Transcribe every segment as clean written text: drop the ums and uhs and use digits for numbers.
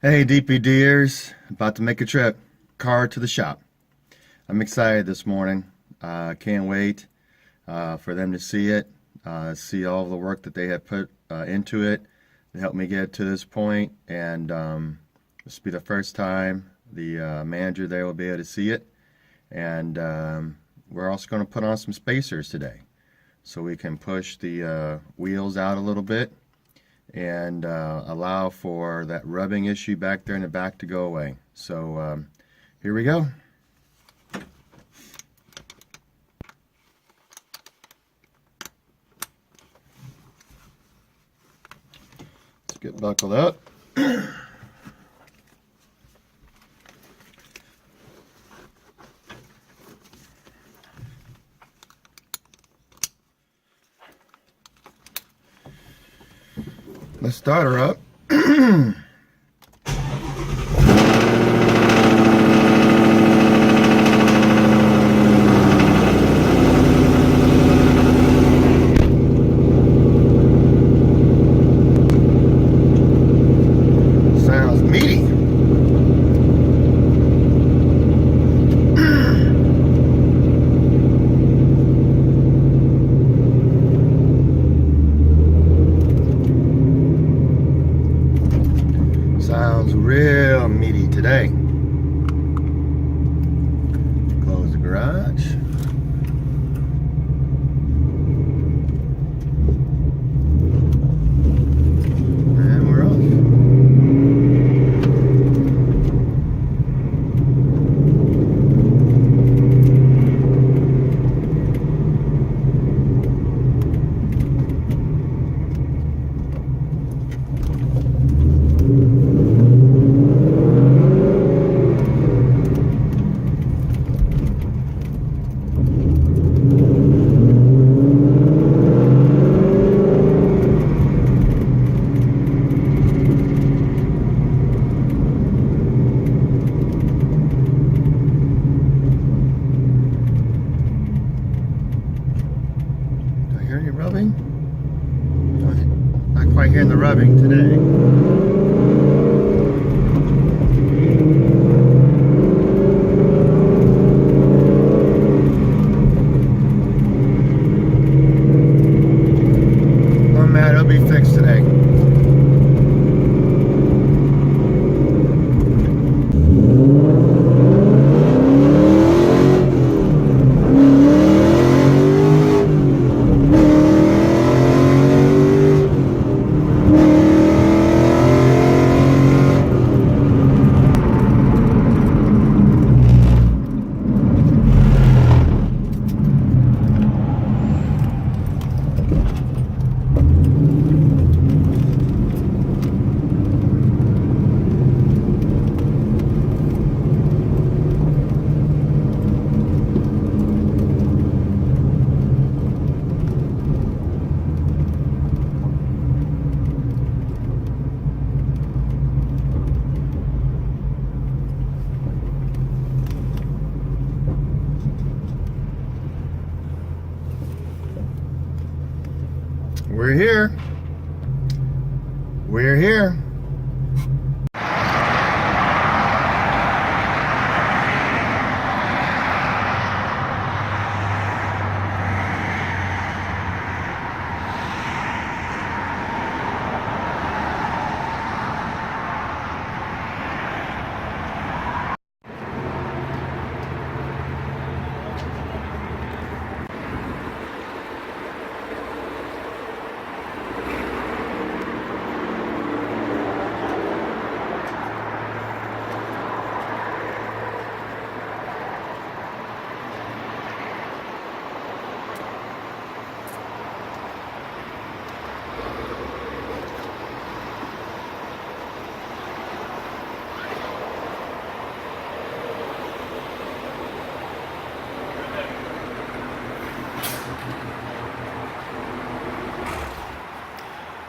Hey DPDers, about to make a trip, car to the shop. I'm excited this morning. Can't wait for them to see it, see all the work that they have put into it to help me get to this point. And this will be the first time the manager there will be able to see it. And we're also going to put on some spacers today so we can push the wheels out a little bit and allow for that rubbing issue back there in the back to go away. So here we go. Let's get buckled up. Let's start her up. Sounds meaty. Sounds real meaty today. Close the garage. And we're off. Do I hear any rubbing? Not quite hearing the rubbing today. Oh man, it'll be fixed today. We're here. We're here.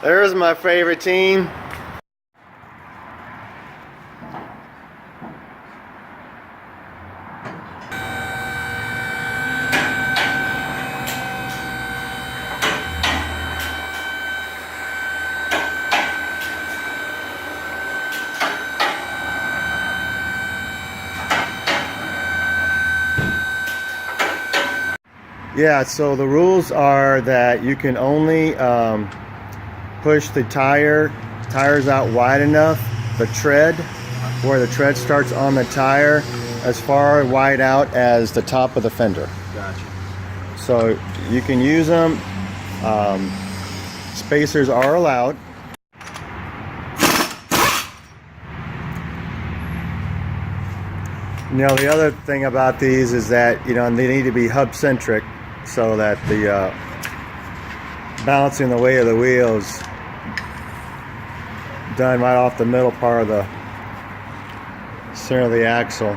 There's my favorite team. Yeah, so the rules are that you can only push the tires out wide enough, the tread, where the tread starts on the tire, as far wide out as the top of the fender. Gotcha. So you can use them. Spacers are allowed. You know, the other thing about these is that, you know, they need to be hub centric so that the balancing the weight of the wheels done right off the middle part of the center of the axle.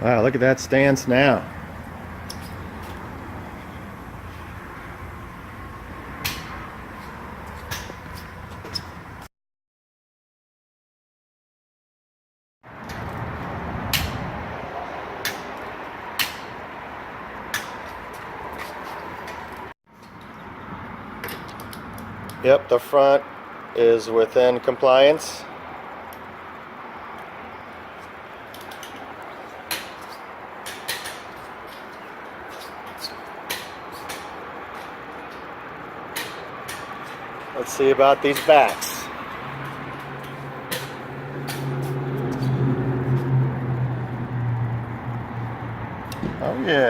Wow, look at that stance now. Yep, the front is within compliance. Let's see about these backs. Oh yeah.